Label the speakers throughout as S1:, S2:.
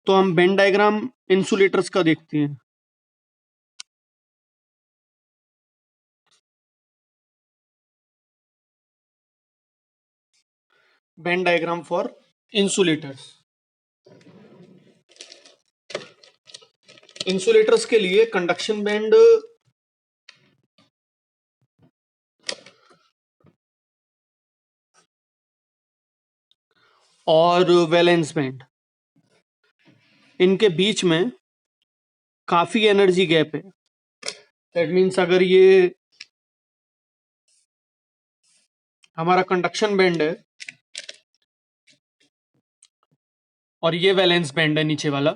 S1: तो हम Ben diagram insulators का देखते हैं। Ben diagram for insulators. Insulators के लिए कंडक्शन बैंड और वैलेंस बैंड, इनके बीच में काफी एनर्जी गैप है। दैट मीन्स अगर ये हमारा कंडक्शन बैंड है और ये वैलेंस बैंड है नीचे वाला,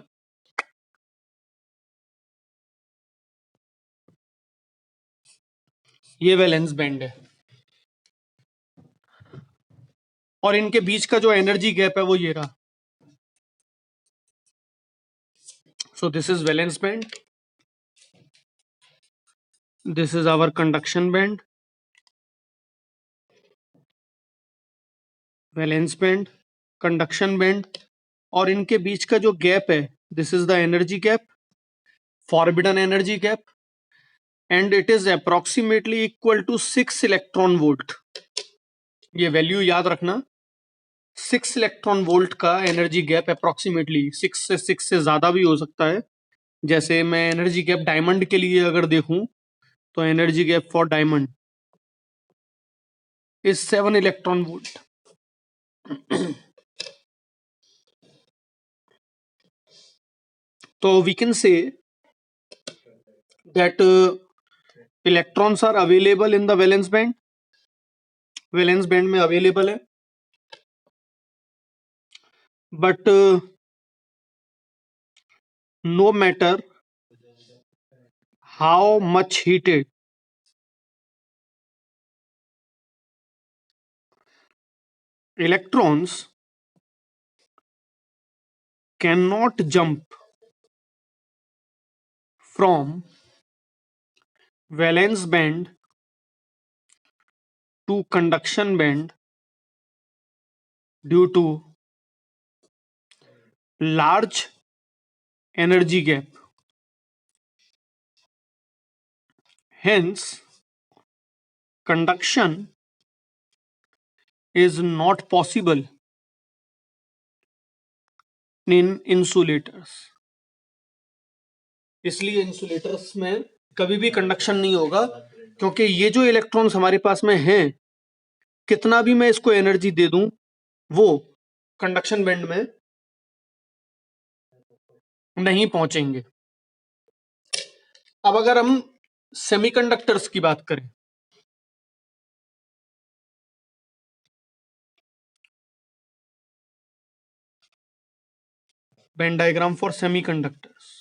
S1: ये वैलेंस बैंड है, और इनके बीच का जो एनर्जी गैप है वो ये रहा। So this is valence band, this is our conduction band, valence band, conduction band, और इनके बीच का जो गैप है this is the energy gap, forbidden energy gap, and it is approximately equal to 6 electron volt. ये वैल्यू याद रखना, 6 इलेक्ट्रॉन वोल्ट का एनर्जी गैप अप्रोक्सीमेटली, 6 से ज्यादा भी हो सकता है। जैसे मैं एनर्जी गैप डायमंड के लिए अगर देखूं तो energy gap for diamond is 7 electron volt. तो we can say that electrons are available in the valence band, valence band में अवेलेबल है, but no matter how much heated electrons cannot jump from valence band to conduction band due to large energy gap. Hence, conduction is not possible in insulators. इसलिए insulators में कभी भी conduction नहीं होगा, क्योंकि ये जो इलेक्ट्रॉन्स हमारे पास में हैं, कितना भी मैं इसको एनर्जी दे दूं वो कंडक्शन बैंड में नहीं पहुंचेंगे। अब अगर हम सेमीकंडक्टर्स की बात करें, बैंड डायग्राम फॉर सेमीकंडक्टर्स,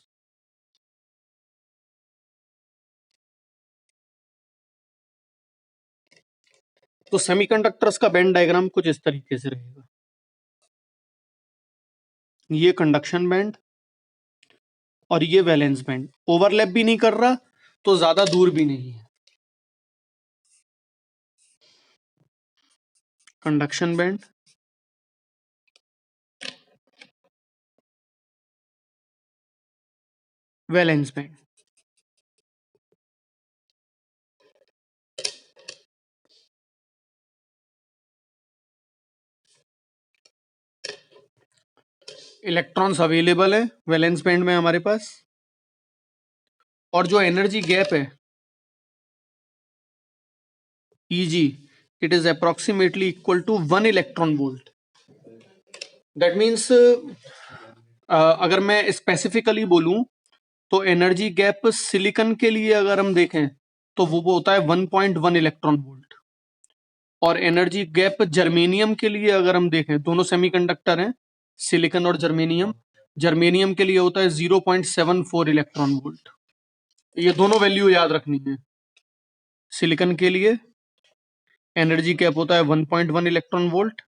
S1: तो सेमीकंडक्टर्स का बैंड डायग्राम कुछ इस तरीके से रहेगा। ये कंडक्शन बैंड और ये वैलेंस बैंड ओवरलैप भी नहीं कर रहा तो ज्यादा दूर भी नहीं है। Conduction band, valence band. Electrons available है वैलेंस बैंड में हमारे पास, और जो एनर्जी गैप है Eg, it is approximately equal to 1 electron volt. That means अगर मैं स्पेसिफिकली बोलूं तो एनर्जी गैप सिलिकॉन के लिए अगर हम देखें तो वो होता है 1.1 इलेक्ट्रॉन वोल्ट, और एनर्जी गैप जर्मेनियम के लिए अगर हम देखें, दोनों सेमीकंडक्टर हैं सिलिकॉन और जर्मेनियम, जर्मेनियम के लिए होता है 0.74 इलेक्ट्रॉन वोल्ट। ये दोनों वैल्यू याद रखनी है। सिलिकॉन के लिए एनर्जी गैप होता है 1.1 इलेक्ट्रॉन वोल्ट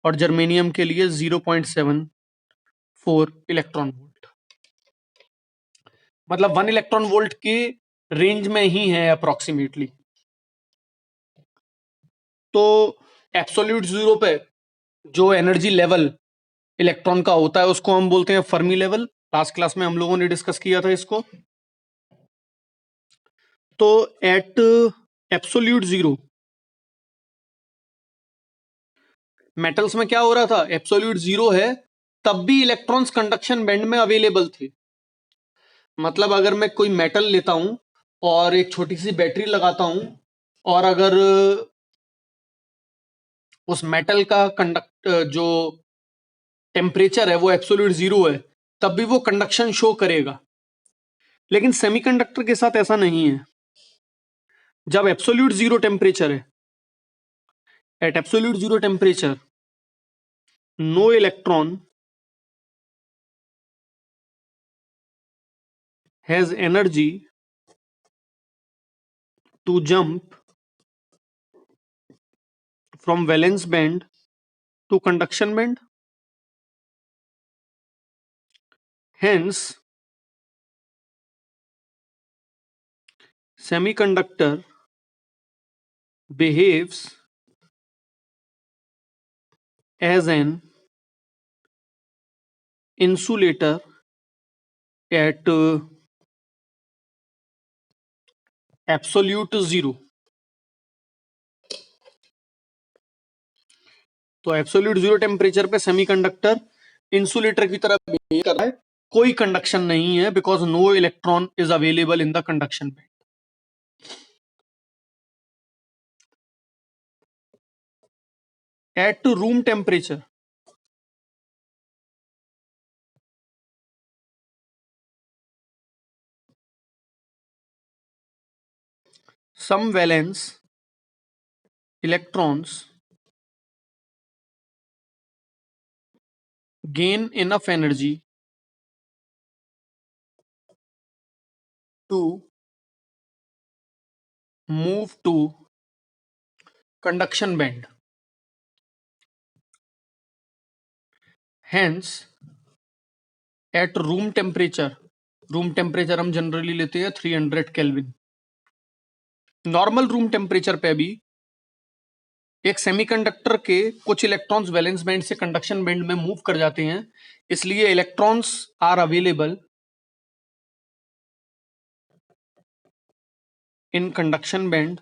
S1: और जर्मेनियम के लिए 0.74 इलेक्ट्रॉन वोल्ट। मतलब 1 इलेक्ट्रॉन वोल्ट की रेंज में ही है अप्रोक्सीमेटली। तो एब्सोल्यूट जीरो पे जो एनर्जी लेवल इलेक्ट्रॉन का होता है उसको हम बोलते हैं फर्मी लेवल। लास्ट क्लास में हम लोगों ने डिस्कस किया था इसको। तो एट एब्सोल्यूट जीरो, मेटल्स में क्या हो रहा था, एब्सोल्यूट जीरो है तब भी इलेक्ट्रॉन्स कंडक्शन बैंड में अवेलेबल थे। मतलब अगर मैं कोई मेटल लेता हूं और एक छोटी सी बैटरी लगाता हूं, और अगर उस मेटल का कंडक्ट जो टेम्परेचर है वो एब्सोल्यूट जीरो है, तब भी वो कंडक्शन शो करेगा। लेकिन सेमीकंडक्टर के साथ ऐसा नहीं है। जब एब्सोल्यूट जीरो टेम्परेचर है, at absolute zero temperature, no electron has energy to jump from valence band to conduction band. Hence, semiconductor behaves as an insulator at absolute zero। तो एब्सोल्यूट जीरो टेम्परेचर पे semiconductor insulator की तरह behave कर रहा है, कोई conduction नहीं है, because no electron is available in the conduction band. At room temperature, some valence electrons gain enough energy to move to conduction band। Hence, at room temperature, room temperature हम generally लेते हैं 300 kelvin. Normal room temperature पे भी एक semiconductor के कुछ electrons valence band से conduction band में मूव कर जाते हैं, इसलिए electrons are available in conduction band.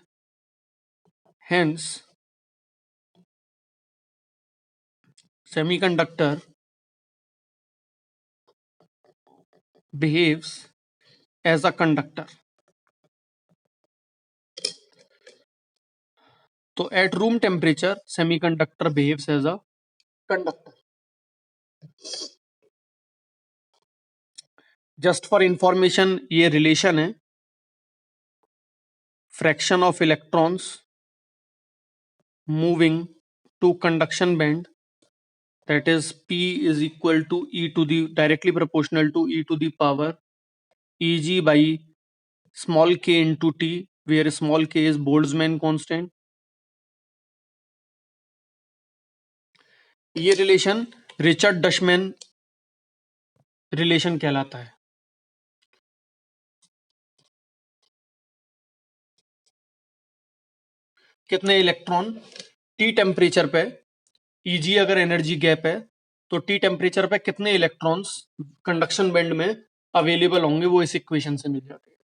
S1: Hence semiconductor behaves as a conductor. तो at room temperature semiconductor behaves as a conductor. Just for information ये रिलेशन है, fraction of electrons moving to conduction band, that is P is equal to e to the directly proportional to e to the power Eg by small k into T, where small k is Boltzmann constant। ये relation Richard डशमैन relation कहलाता है। कितने electron T temperature पे, Eg अगर energy gap है तो T temperature पे कितने इलेक्ट्रॉन्स कंडक्शन बैंड में अवेलेबल होंगे, वो इस इक्वेशन से मिल जाते हैं।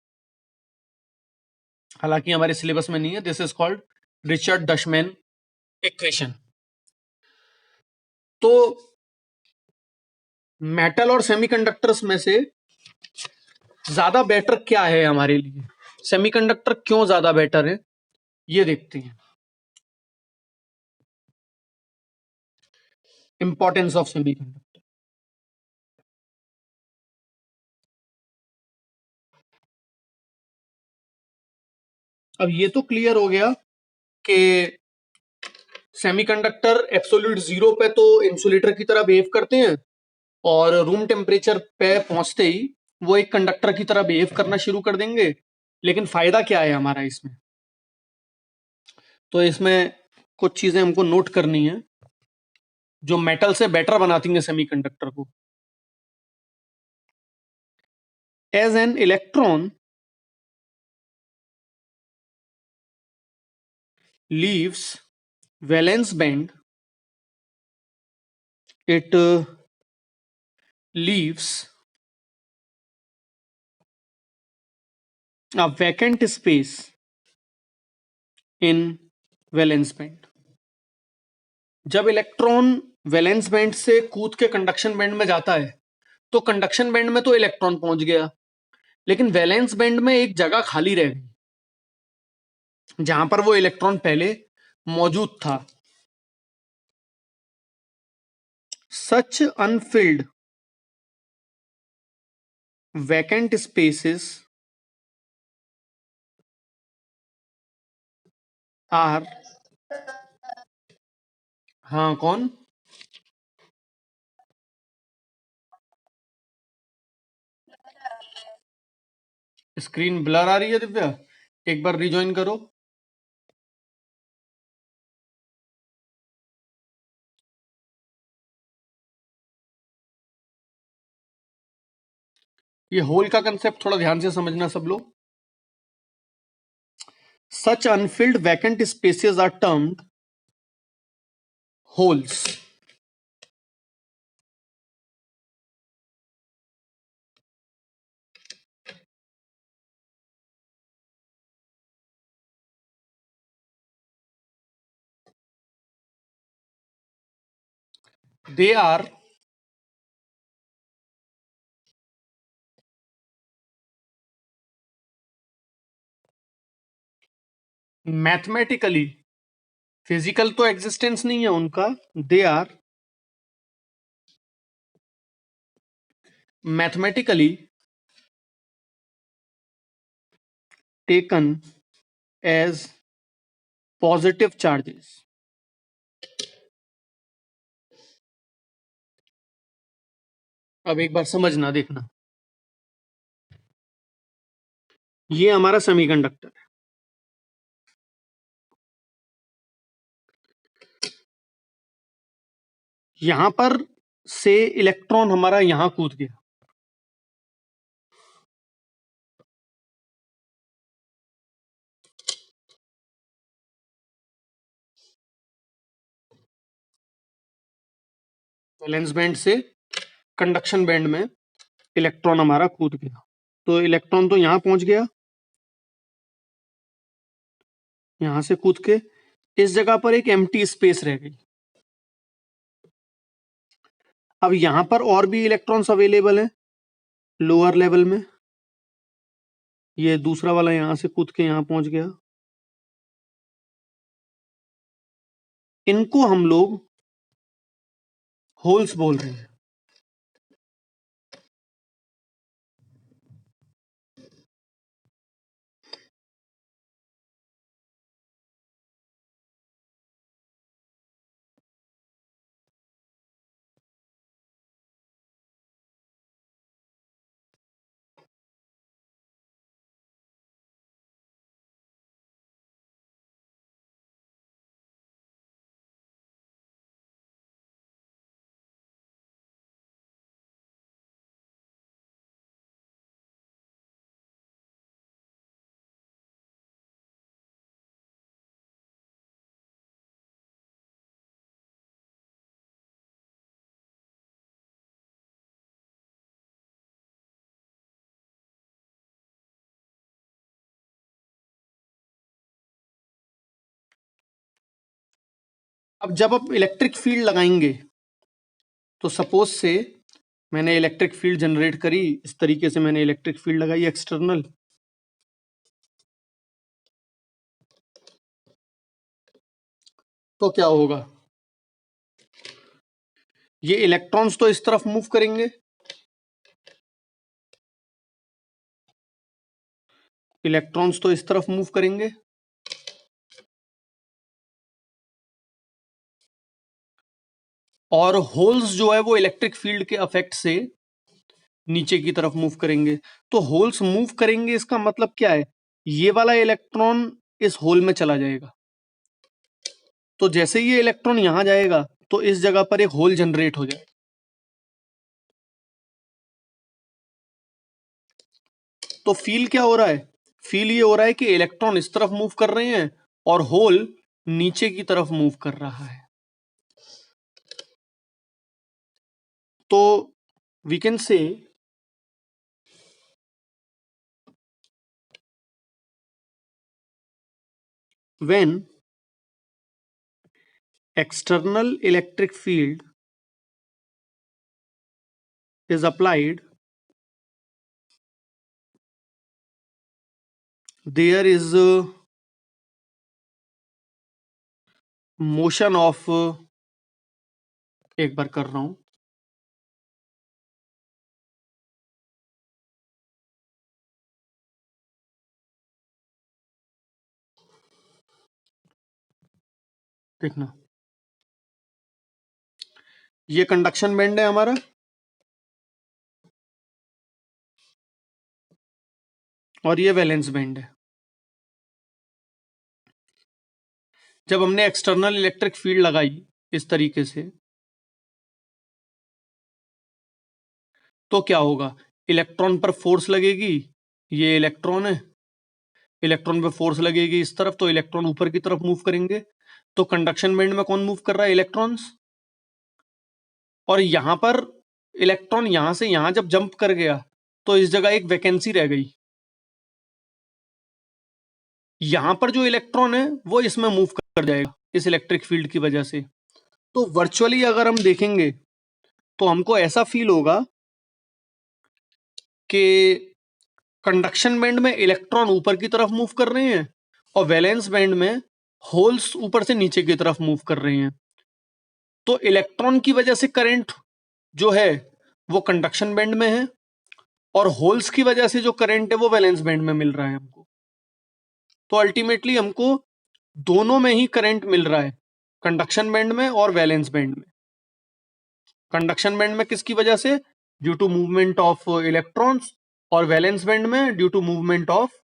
S1: हालांकि हमारे सिलेबस में नहीं है, this is called Richard Dushman equation. तो मेटल और सेमीकंडक्टर्स में से ज्यादा बेटर क्या है हमारे लिए, सेमीकंडक्टर क्यों ज्यादा बेटर है, ये देखते हैं। Importance of semiconductor. अब ये तो क्लियर हो गया कि सेमीकंडक्टर एब्सोल्यूट जीरो पे तो इंसुलेटर की तरह बिहेव करते हैं, और रूम टेम्परेचर पे पहुंचते ही वो एक कंडक्टर की तरह बिहेव करना शुरू कर देंगे। लेकिन फायदा क्या है हमारा इसमें, तो इसमें कुछ चीजें हमको नोट करनी है जो मेटल से बेटर बनाती हैं सेमीकंडक्टर को। As an electron leaves valence band, it leaves a vacant space in valence band. जब इलेक्ट्रॉन वैलेंस बैंड से कूद के कंडक्शन बैंड में जाता है तो कंडक्शन बैंड में तो इलेक्ट्रॉन पहुंच गया, लेकिन वैलेंस बैंड में एक जगह खाली रह गई जहां पर वो इलेक्ट्रॉन पहले मौजूद था. सच अनफिल्ड वैकेंट स्पेसेस आर. हाँ, कौन? स्क्रीन ब्लर आ रही है दिव्या, एक बार रिजॉइन करो. ये होल का कंसेप्ट थोड़ा ध्यान से समझना सब लोग. Such unfilled vacant spaces are termed holes. They are mathematically, physical तो एग्जिस्टेंस नहीं है उनका, they are mathematically taken as positive charges. अब एक बार समझना, देखना, ये हमारा सेमीकंडक्टर है. यहां पर से इलेक्ट्रॉन हमारा यहां कूद गया. वैलेंस बैंड से कंडक्शन बैंड में इलेक्ट्रॉन हमारा कूद गया. तो इलेक्ट्रॉन तो यहां पहुंच गया, यहां से कूद के इस जगह पर एक एम्प्टी स्पेस रह गई. अब यहां पर और भी इलेक्ट्रॉन्स अवेलेबल हैं लोअर लेवल में. ये दूसरा वाला यहां से कूद के यहां पहुंच गया. इनको हम लोग होल्स बोल रहे हैं. अब जब आप इलेक्ट्रिक फील्ड लगाएंगे तो सपोज से मैंने इलेक्ट्रिक फील्ड जनरेट करी, इस तरीके से मैंने इलेक्ट्रिक फील्ड लगाई एक्सटर्नल. तो क्या होगा, ये इलेक्ट्रॉन्स तो इस तरफ मूव करेंगे, इलेक्ट्रॉन्स तो इस तरफ मूव करेंगे, और होल्स जो है वो इलेक्ट्रिक फील्ड के अफेक्ट से नीचे की तरफ मूव करेंगे. तो होल्स मूव करेंगे इसका मतलब क्या है, ये वाला इलेक्ट्रॉन इस होल में चला जाएगा. तो जैसे ये इलेक्ट्रॉन यहां जाएगा तो इस जगह पर एक होल जनरेट हो जाए. तो फील क्या हो रहा है, फील ये हो रहा है कि इलेक्ट्रॉन इस तरफ मूव कर रहे हैं और होल नीचे की तरफ मूव कर रहा है. तो we can say when external electric field is applied, there is a motion of एक बार कर रहा हूं, देखना, ये कंडक्शन बैंड है हमारा, और ये वैलेंस बैंड है। जब हमने एक्सटर्नल इलेक्ट्रिक फील्ड लगाई इस तरीके से, तो क्या होगा, इलेक्ट्रॉन पर फोर्स लगेगी, ये इलेक्ट्रॉन है, इलेक्ट्रॉन पे फोर्स लगेगी इस तरफ, तो इलेक्ट्रॉन ऊपर की तरफ मूव करेंगे। तो कंडक्शन बैंड में कौन मूव कर रहा है, इलेक्ट्रॉन्स। और यहां पर इलेक्ट्रॉन यहां से यहां जब जंप कर गया, तो इस जगह एक वैकेंसी रह गई, यहां पर जो इलेक्ट्रॉन है वो इसमें मूव कर जाएगा इस इलेक्ट्रिक फील्ड की वजह से। तो वर्चुअली अगर हम देखेंगे तो हमको ऐसा फील होगा कि कंडक्शन बैंड में इलेक्ट्रॉन ऊपर की तरफ मूव कर रहे हैं, और वैलेंस बैंड में होल्स ऊपर से नीचे की तरफ मूव कर रहे हैं। तो इलेक्ट्रॉन की वजह से करंट जो है वो कंडक्शन बैंड में है, और होल्स की वजह से जो करंट है वो वैलेंस बैंड में मिल रहा है हमको। तो अल्टीमेटली हमको दोनों में ही करंट मिल रहा है, कंडक्शन बैंड में और वैलेंस बैंड में। कंडक्शन बैंड में किसकी वजह से, due to movement of electrons, और वैलेंस बैंड में due to movement of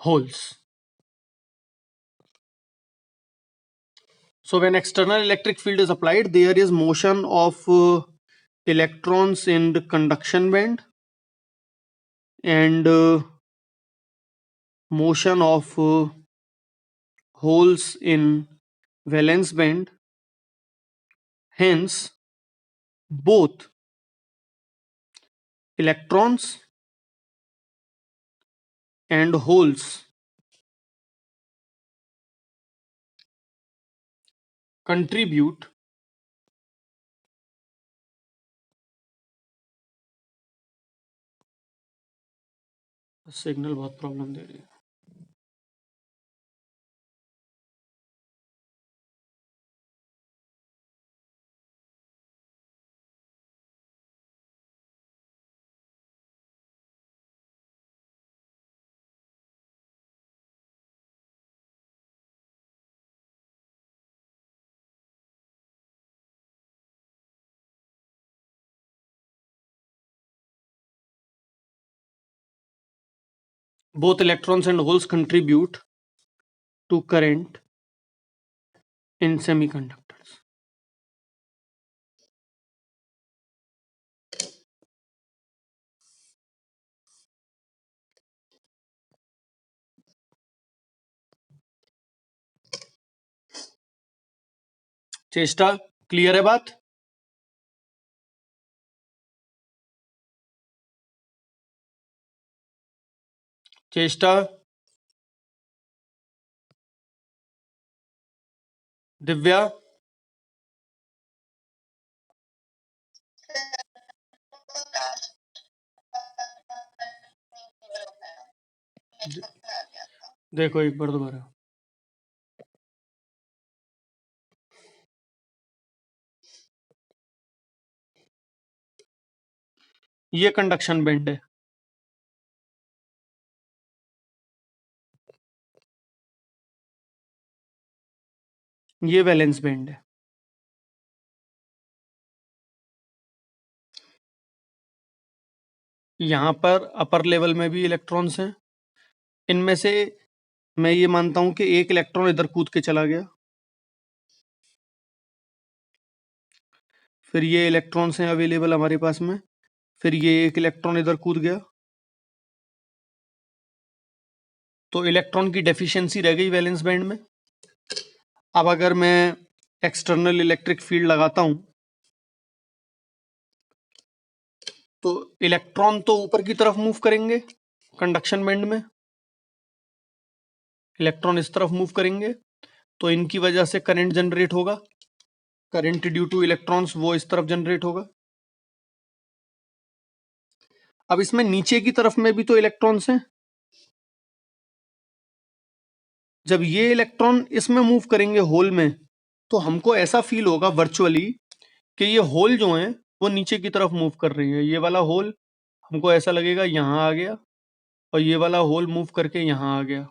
S1: holes. So when external electric field is applied, there is motion of electrons in the conduction band, and motion of holes in valence band. Hence, both electrons and holes contribute signal बहुत problem दे रही है। Both electrons and holes contribute to current in semiconductors. चेष्टा clear है बात? चेष्टा, दिव्या, देखो एक बार दोबारा। ये कंडक्शन बैंड है, ये वैलेंस बैंड है। यहां पर अपर लेवल में भी इलेक्ट्रॉन्स हैं, इनमें से मैं ये मानता हूं कि एक इलेक्ट्रॉन इधर कूद के चला गया, फिर ये इलेक्ट्रॉन्स हैं अवेलेबल हमारे पास में, फिर ये एक इलेक्ट्रॉन इधर कूद गया, तो इलेक्ट्रॉन की डेफिशिएंसी रह गई वैलेंस बैंड में। अब अगर मैं एक्सटर्नल इलेक्ट्रिक फील्ड लगाता हूं तो इलेक्ट्रॉन तो ऊपर की तरफ मूव करेंगे कंडक्शन बैंड में, इलेक्ट्रॉन इस तरफ मूव करेंगे तो इनकी वजह से करंट जनरेट होगा, करंट ड्यू टू इलेक्ट्रॉन्स वो इस तरफ जनरेट होगा। अब इसमें नीचे की तरफ में भी तो इलेक्ट्रॉन्स हैं, जब ये इलेक्ट्रॉन इसमें मूव करेंगे होल में तो हमको ऐसा फील होगा वर्चुअली कि ये होल जो हैं वो नीचे की तरफ मूव कर रही है। ये वाला होल हमको ऐसा लगेगा यहां आ गया और ये वाला होल मूव करके यहां आ गया।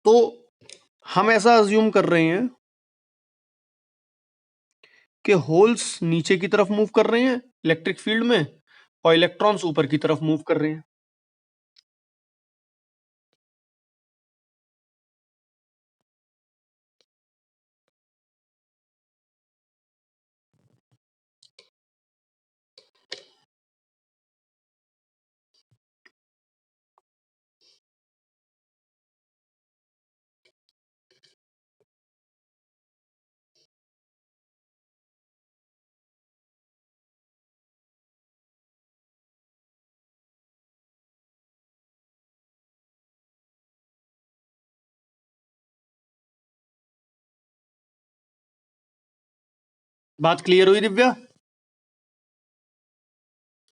S1: तो हम ऐसा अज्यूम कर रहे हैं कि होल्स नीचे की तरफ मूव कर रहे हैं इलेक्ट्रिक फील्ड में और इलेक्ट्रॉन्स ऊपर की तरफ मूव कर रहे हैं। बात क्लियर हुई दिव्या?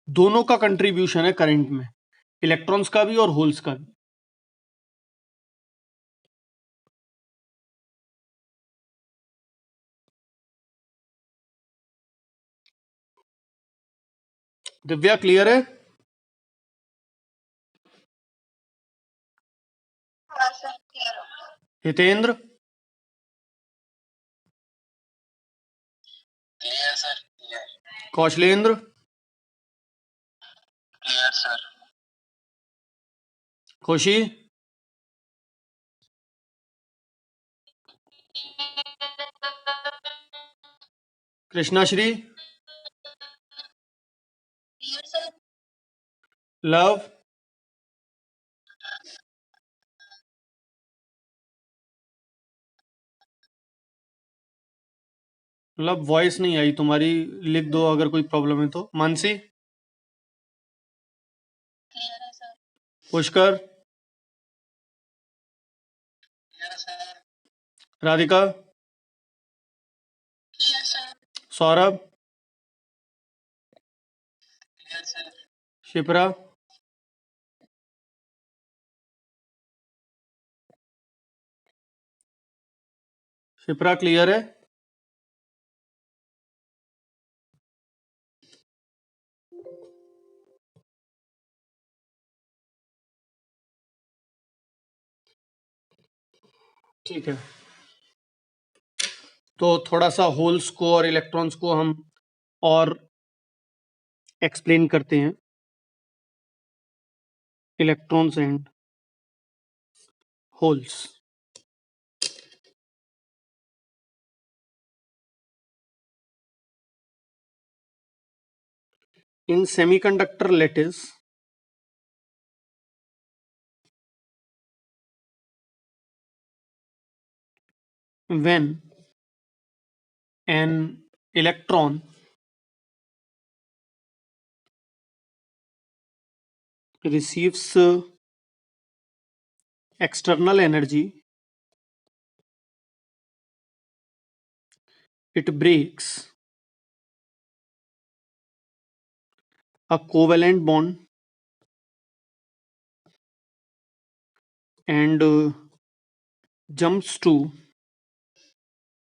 S1: दोनों का कंट्रीब्यूशन है करंट में, इलेक्ट्रॉन्स का भी और होल्स का भी। दिव्या क्लियर है? Hitendra
S2: clear sir, clear.
S1: Kaushalendra
S2: clear sir.
S1: Khushi Krishnashri
S2: clear sir.
S1: Luv मतलब वॉइस नहीं आई तुम्हारी, लिख दो अगर कोई प्रॉब्लम है तो। मानसी
S2: क्लियर है सर।
S1: पुष्कर
S2: क्लियर है sir.
S1: Radhika
S2: clear sir.
S1: Saurabh
S2: clear sir.
S1: Shipra Shipra clear है? ठीक है, तो थोड़ा सा होल्स को और इलेक्ट्रॉन्स को हम और एक्सप्लेन करते हैं। Electrons and holes. In semiconductor lattice, when an electron receives external energy, it breaks a covalent bond and jumps to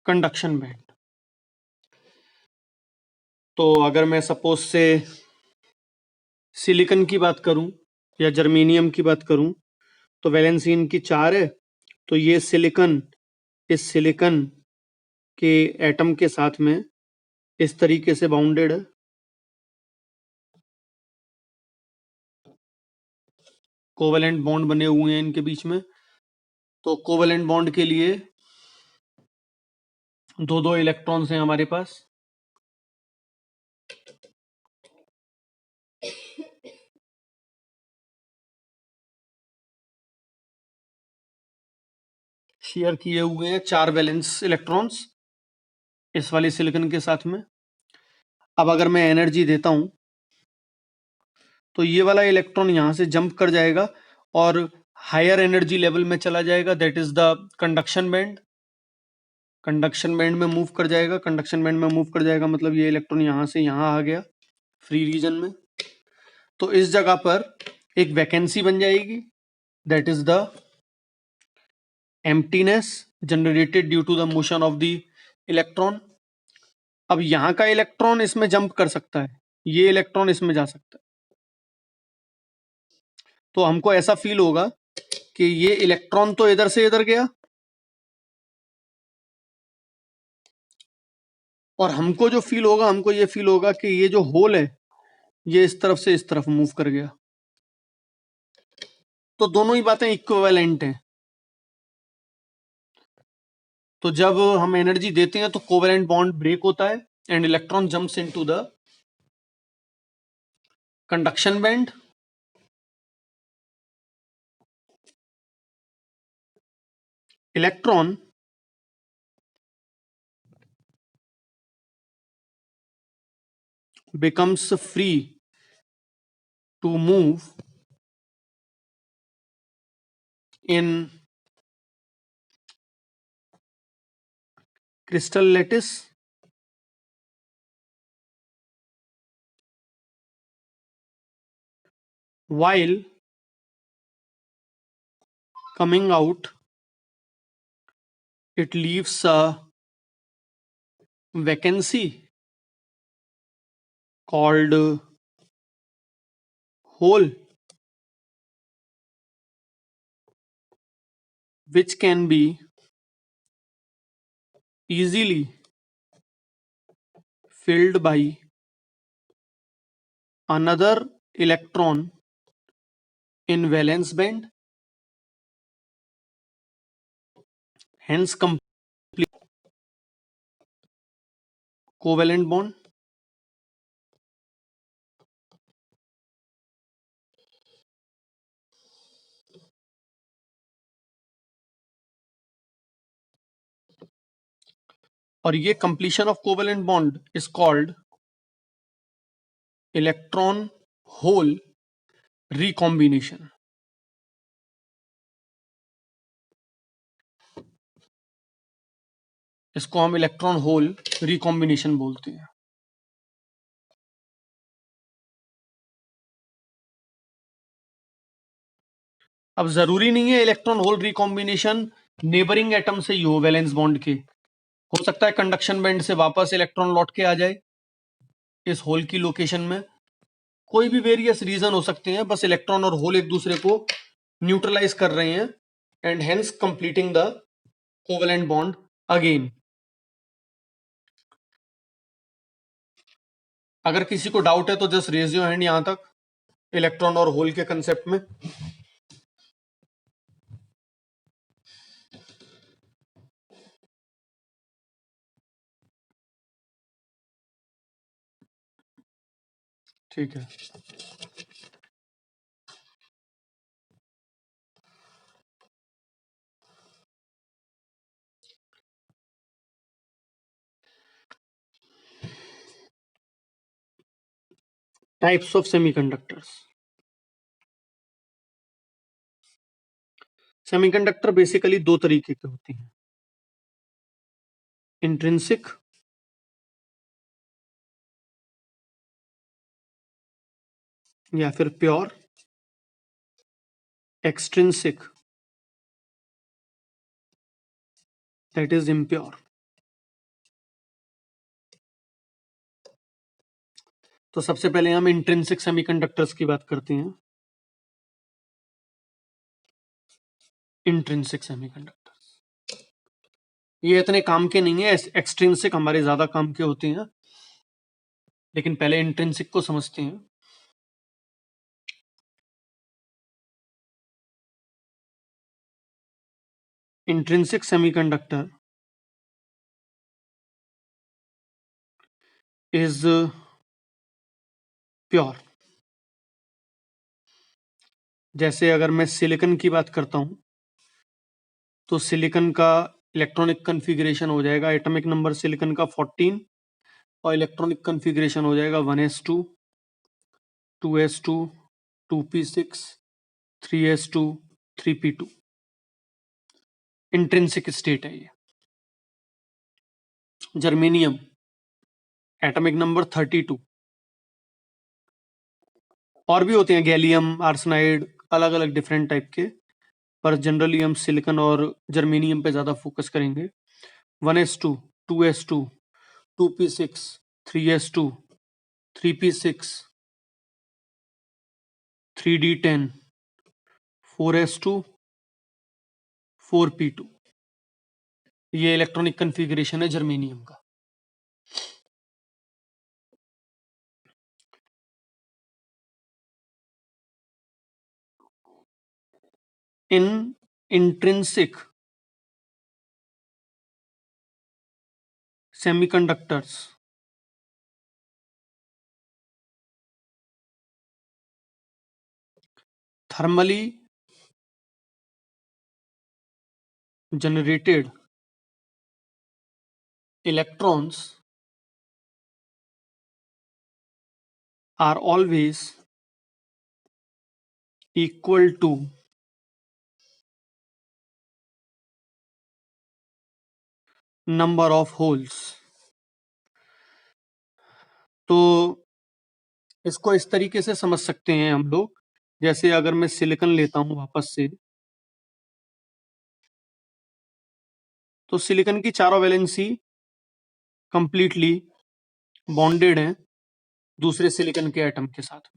S1: conduction band. तो अगर मैं सपोज से सिलिकन की बात करूं या जर्मेनियम की बात करूं तो वैलेंसी इनकी 4 है, तो ये सिलिकन इस सिलिकन के एटम के साथ में इस तरीके से बाउंडेड है। कोवेलेंट बॉन्ड बने हुए हैं इनके बीच में, तो कोवेलेंट बॉन्ड के लिए दो दो इलेक्ट्रॉन्स हैं हमारे पास। शेयर किए हुए हैं 4 वैलेंस इलेक्ट्रॉन्स इस वाली सिलिकन के साथ में। अब अगर मैं एनर्जी देता हूं तो ये वाला इलेक्ट्रॉन यहां से जंप कर जाएगा और हायर एनर्जी लेवल में चला जाएगा, that is the conduction band. Conduction band में मूव कर जाएगा, कंडक्शन बैंड में मूव कर जाएगा मतलब ये इलेक्ट्रॉन यहां से यहां आ गया फ्री रीजन में। तो इस जगह पर एक वैकेंसी बन जाएगी, that is the emptiness generated due to the motion of the electron. अब यहां का इलेक्ट्रॉन इसमें जंप कर सकता है, ये इलेक्ट्रॉन इसमें जा सकता है, तो हमको ऐसा फील होगा कि ये इलेक्ट्रॉन तो इधर से इधर गया और हमको जो फील होगा, हमको ये फील होगा कि ये जो होल है ये इस तरफ से इस तरफ मूव कर गया। तो दोनों ही बातें इक्विवेलेंट हैं। तो जब हम एनर्जी देते हैं तो कोवेलेंट बॉन्ड ब्रेक होता है and electron jumps into the conduction band. Electron becomes free to move in crystal lattice while coming out it leaves a vacancy called hole which can be easily filled by another electron in valence band, hence complete covalent bond। और ये completion of covalent bond is called electron hole recombination। इसको हम electron hole recombination बोलते हैं। अब जरूरी नहीं है electron hole recombination neighbouring atom से ही हो वैलेंस बॉन्ड के, हो सकता है कंडक्शन बैंड से वापस इलेक्ट्रॉन लौट के आ जाए इस होल की लोकेशन में। कोई भी वेरियस रीजन हो सकते हैं, बस इलेक्ट्रॉन और होल एक दूसरे को न्यूट्रलाइज कर रहे हैं and hence completing the covalent bond again. अगर किसी को डाउट है तो जस्ट रेज योर हैंड यहां तक इलेक्ट्रॉन और होल के कंसेप्ट में। ठीक है, types of semiconductors. Semiconductor basically दो तरीके के होते हैं, इंट्रिंसिक या फिर pure, extrinsic that is impure. तो सबसे पहले हम इंट्रिंसिक सेमीकंडक्टर्स की बात करते हैं। इंट्रिंसिक सेमीकंडक्टर्स ये इतने काम के नहीं है, एक्सट्रिंसिक हमारे ज्यादा काम के होते हैं, लेकिन पहले इंट्रिंसिक को समझते हैं। Intrinsic semiconductor is pure. जैसे अगर मैं सिलिकॉन की बात करता हूं तो सिलिकॉन का इलेक्ट्रॉनिक कॉन्फ़िगरेशन हो जाएगा, एटॉमिक नंबर सिलिकॉन का 14 और इलेक्ट्रॉनिक कन्फिग्रेशन हो जाएगा 1s2 2s2 2p6 3s2 3p2। Intrinsic state है ये। Germanium atomic number 32। और भी होते हैं गैलियम आर्सेनाइड, अलग अलग डिफरेंट टाइप के, पर जनरली हम सिलिकॉन और जर्मेनियम पे ज्यादा फोकस करेंगे। 1s2 2s2 2p6 3s2 3p6 3d10 4s2 4p2। ये इलेक्ट्रॉनिक कन्फिगरेशन है जर्मेनियम का। In intrinsic semiconductors thermally generated electrons are always equal to number of holes। तो इसको इस तरीके से समझ सकते हैं हम लोग, जैसे अगर मैं सिलिकॉन लेता हूं वापस से, तो सिलिकॉन की चारों वैलेंसी कंप्लीटली बॉन्डेड हैं दूसरे सिलिकॉन के एटम के साथ।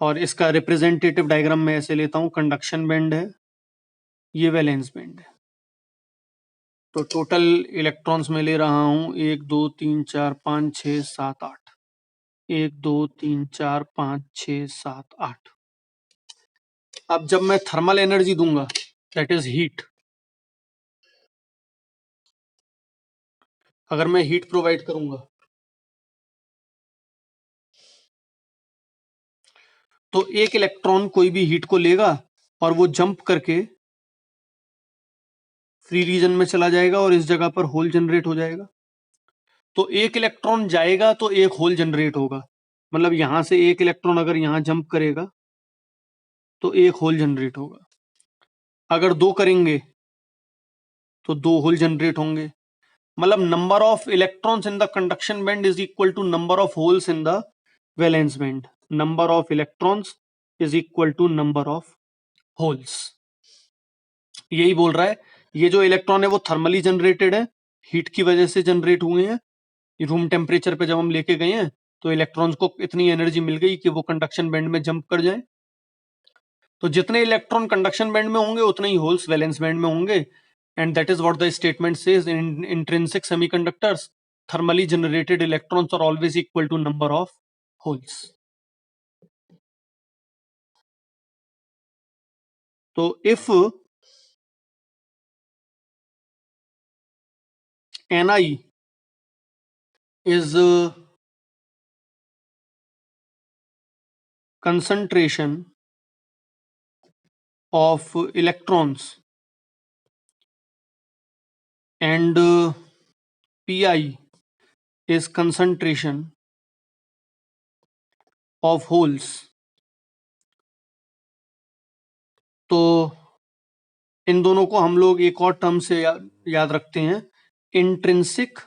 S1: और इसका रिप्रेजेंटेटिव डायग्राम मैं ऐसे लेता हूं, कंडक्शन बैंड है, ये वैलेंस बैंड है। तो टोटल इलेक्ट्रॉन्स में ले रहा हूं 1 2 3 4 5 6 7 8, 1 2 3 4 5 6 7 8। अब जब मैं थर्मल एनर्जी दूंगा, दैट इज हीट, अगर मैं हीट प्रोवाइड करूंगा तो एक इलेक्ट्रॉन कोई भी हीट को लेगा और वो जंप करके फ्री रीजन में चला जाएगा और इस जगह पर होल जनरेट हो जाएगा। तो एक इलेक्ट्रॉन जाएगा तो एक होल जनरेट होगा, मतलब यहां से एक इलेक्ट्रॉन अगर यहां जंप करेगा तो एक होल जनरेट होगा। अगर दो करेंगे तो दो होल जनरेट होंगे। मतलब number of electrons in the conduction band is equal to number of holes in the valence band. Number of electrons is equal to number of holes. यही बोल रहा है। ये जो इलेक्ट्रॉन है वो थर्मली जनरेटेड है, हीट की वजह से जनरेट हुए हैं। रूम टेम्परेचर पे जब हम लेके गए हैं तो इलेक्ट्रॉन्स को इतनी एनर्जी मिल गई कि वो कंडक्शन बैंड में जंप कर जाए। तो जितने इलेक्ट्रॉन कंडक्शन बैंड में होंगे उतने ही होल्स वैलेंस बैंड में होंगे। And that is what the statement says, in intrinsic semiconductors thermally generated electrons are always equal to number of holes। तो if Ni is concentration of electrons and Pi is concentration of holes, तो इन दोनों को हम लोग एक और term से याद रखते हैं, intrinsic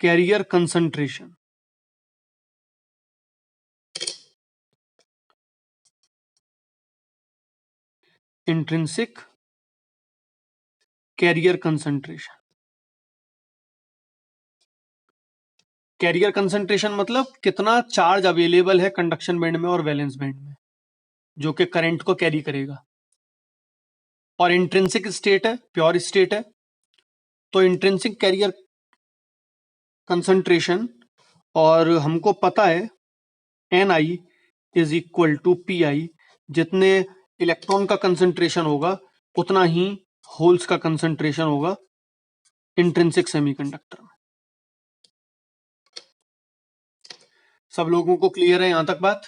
S1: carrier concentration. Intrinsic carrier concentration. Carrier concentration मतलब कितना चार्ज अवेलेबल है कंडक्शन बैंड में और वैलेंस बैंड में, जो कि करंट को कैरी करेगा। और इंट्रिंसिक स्टेट है, प्योर स्टेट है, तो इंट्रिंसिक कैरियर कंसंट्रेशन, और हमको पता है Ni is equal to Pi। जितने इलेक्ट्रॉन का कंसंट्रेशन होगा उतना ही होल्स का कंसंट्रेशन होगा इंट्रिंसिक सेमीकंडक्टर में। सब लोगों को क्लियर है यहां तक बात?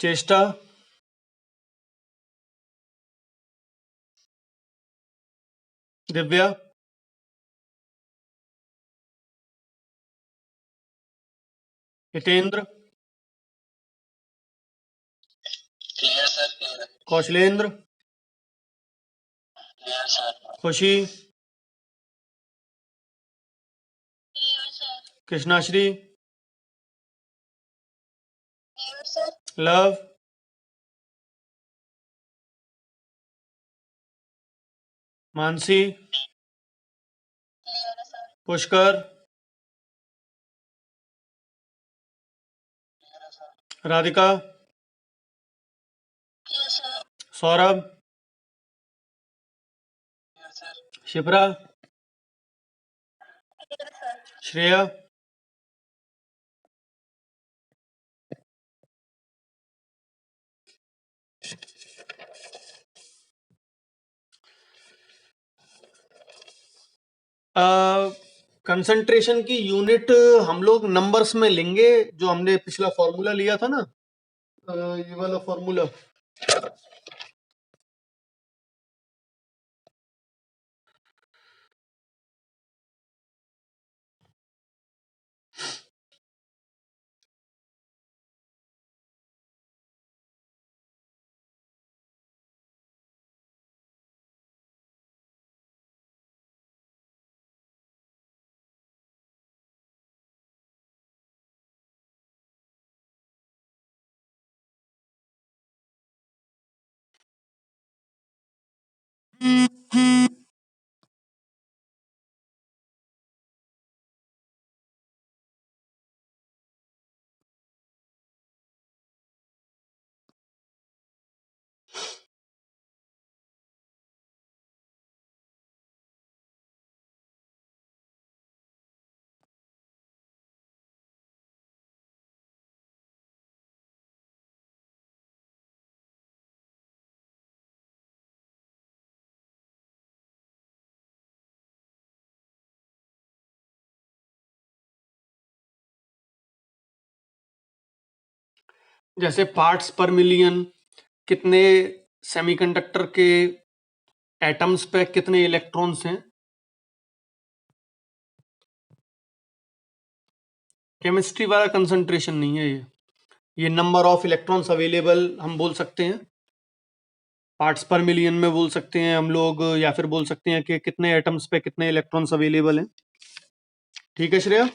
S1: Cheshta, Divya, Hitendra,
S2: clear sir, clear
S1: Kaushalendra,
S2: clear sir,
S1: Khushi,
S2: clear sir,
S1: Krishnashree,
S2: clear sir,
S1: Luv, Mansi,
S2: clear sir,
S1: Pushkar,
S2: clear sir,
S1: Radhika,
S2: clear sir,
S1: Saurabh,
S2: clear sir,
S1: Shipra,
S2: clear sir,
S1: Shreya, concentration की यूनिट हम लोग नंबर्स में लेंगे, जो हमने पिछला फॉर्मूला लिया था ना, ये वाला फॉर्मूला। जैसे पार्ट्स पर मिलियन, कितने सेमीकंडक्टर के एटम्स पे कितने इलेक्ट्रॉन्स हैं। केमिस्ट्री वाला कंसंट्रेशन नहीं है ये नंबर ऑफ इलेक्ट्रॉन्स अवेलेबल हम बोल सकते हैं, पार्ट्स पर मिलियन में बोल सकते हैं हम लोग, या फिर बोल सकते हैं कि कितने एटम्स पे कितने इलेक्ट्रॉन्स अवेलेबल हैं। ठीक है श्रेया?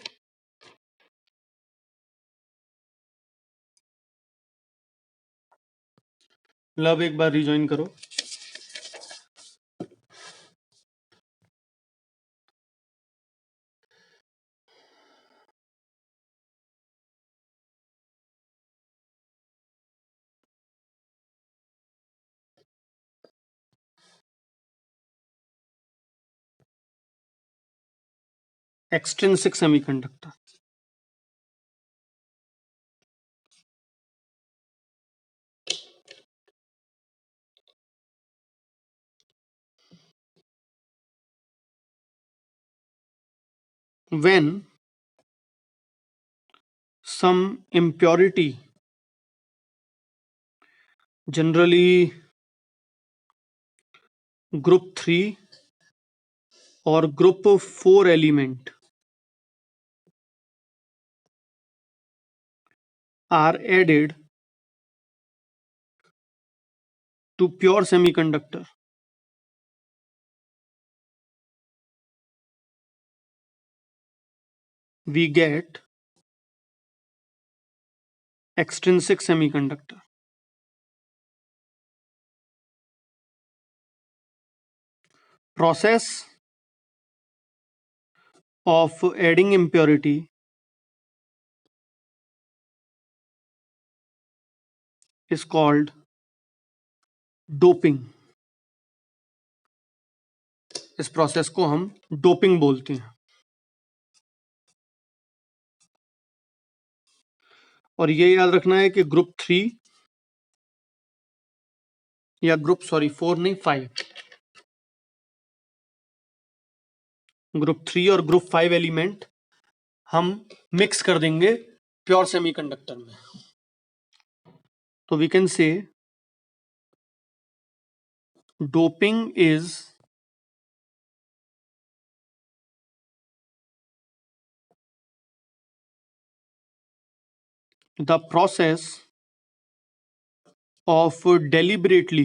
S1: लव एक बार रिज्वाइन करो। Extrinsic semiconductor, when some impurity, generally group 3 or group 4 element, are added to pure semiconductor, we get extrinsic semiconductor. Process of adding impurity is called doping. इस process को हम doping बोलते हैं। और ये याद रखना है कि ग्रुप 3 या ग्रुप 4 नहीं 5, ग्रुप 3 और ग्रुप 5 एलिमेंट हम मिक्स कर देंगे प्योर सेमीकंडक्टर में। तो we can say doping is the process of deliberately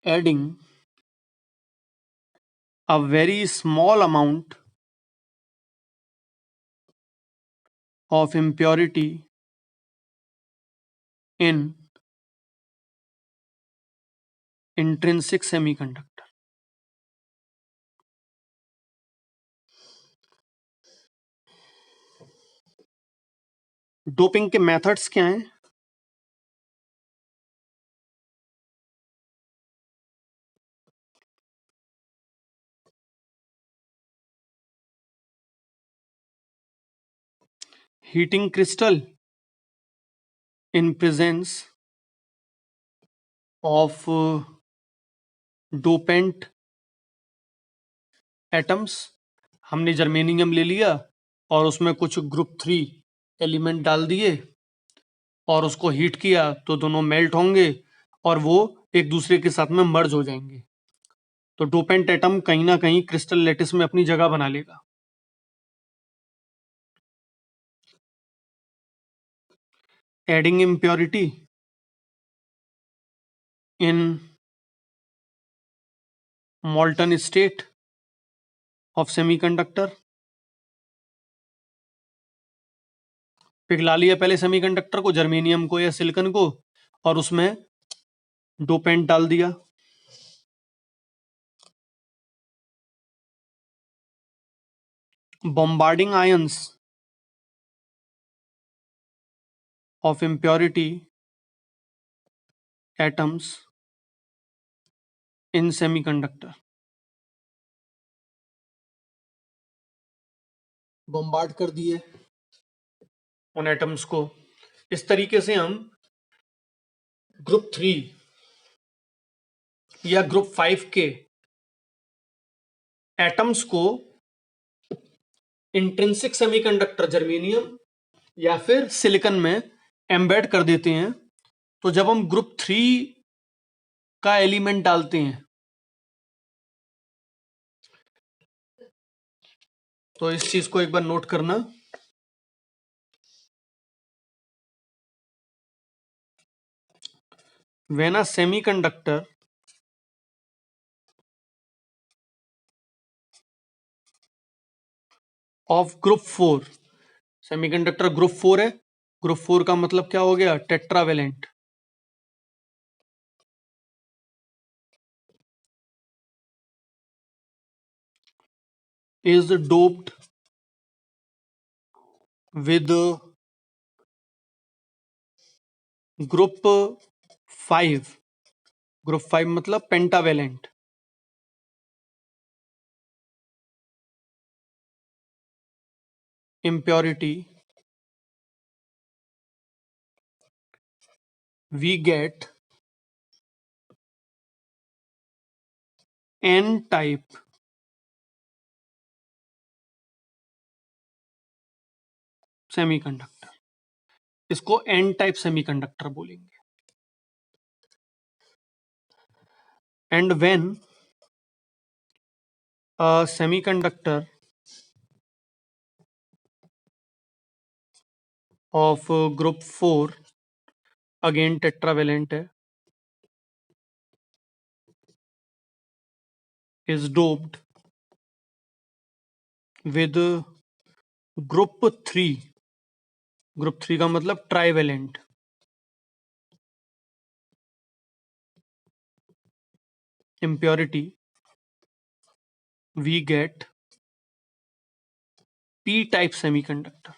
S1: adding a very small amount of impurity in intrinsic semiconductor. Doping के मेथड्स क्या हैं? Heating crystal in presence of dopant atoms. हमने germanium ले लिया और उसमें कुछ ग्रुप 3 एलिमेंट डाल दिए और उसको हीट किया तो दोनों मेल्ट होंगे और वो एक दूसरे के साथ में मर्ज हो जाएंगे। तो डोपेंट एटम कहीं ना कहीं क्रिस्टल लैटिस में अपनी जगह बना लेगा। Adding impurity in molten state of semiconductor, पिघला लिया पहले सेमीकंडक्टर को, जर्मेनियम को या सिलिकॉन को, और उसमें डोपेंट डाल दिया। bombarding ions of impurity atoms in semiconductor, bombard कर दिए उन एटम्स को। इस तरीके से हम ग्रुप 3 या ग्रुप 5 के एटम्स को इंट्रिंसिक सेमीकंडक्टर जर्मेनियम या फिर सिलिकॉन में एम्बेड कर देते हैं। तो जब हम ग्रुप 3 का एलिमेंट डालते हैं तो इस चीज को एक बार नोट करना। When a semiconductor of group 4, semiconductor group 4 है, ग्रुप 4 का मतलब क्या हो गया? Tetravalent. is doped with group 5, group 5 मतलब pentavalent, impurity, we get n type semiconductor. इसको n टाइप सेमीकंडक्टर बोलेंगे। And when a semiconductor of group 4, again tetravalent है, is doped with group 3, group 3 का मतलब trivalent, impurity, we get p type semiconductor.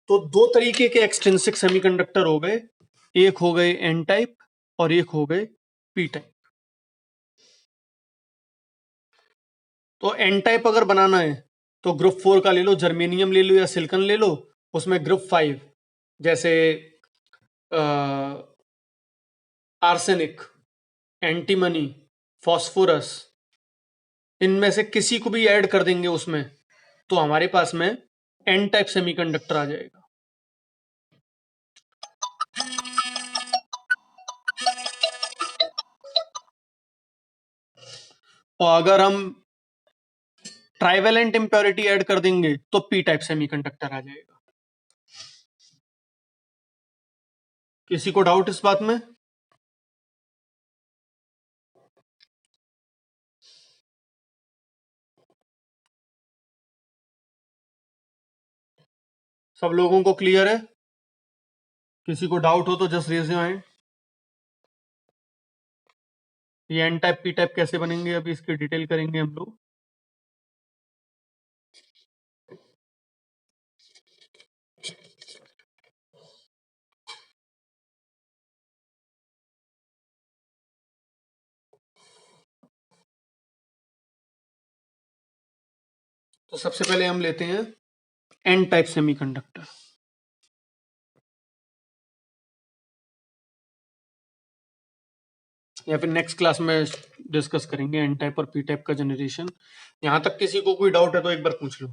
S1: तो दो तरीके के एक्सट्रिंसिक सेमीकंडक्टर हो गए, एक हो गए एन टाइप और एक हो गए पी टाइप। तो एन टाइप अगर बनाना है तो ग्रुप 4 का ले लो, जर्मेनियम ले लो या सिलिकॉन ले लो, उसमें ग्रुप 5 जैसे आर्सेनिक एंटीमनी, फॉस्फोरस, इनमें से किसी को भी ऐड कर देंगे उसमें, तो हमारे पास में एन टाइप सेमीकंडक्टर आ जाएगा। और अगर हम ट्राइवेलेंट इम्प्योरिटी ऐड कर देंगे तो पी टाइप सेमीकंडक्टर आ जाएगा। किसी को डाउट इस बात में? सब लोगों को क्लियर है? किसी को डाउट हो तो जस्ट रेज योर हैंड। ये एन टाइप पी टाइप कैसे बनेंगे अभी इसकी डिटेल करेंगे हम लोग। तो सबसे पहले हम लेते हैं एन टाइप सेमीकंडक्टर। या फिर नेक्स्ट क्लास में डिस्कस करेंगे एन टाइप और पी टाइप का जनरेशन। यहां तक किसी को कोई डाउट है तो एक बार पूछ लो।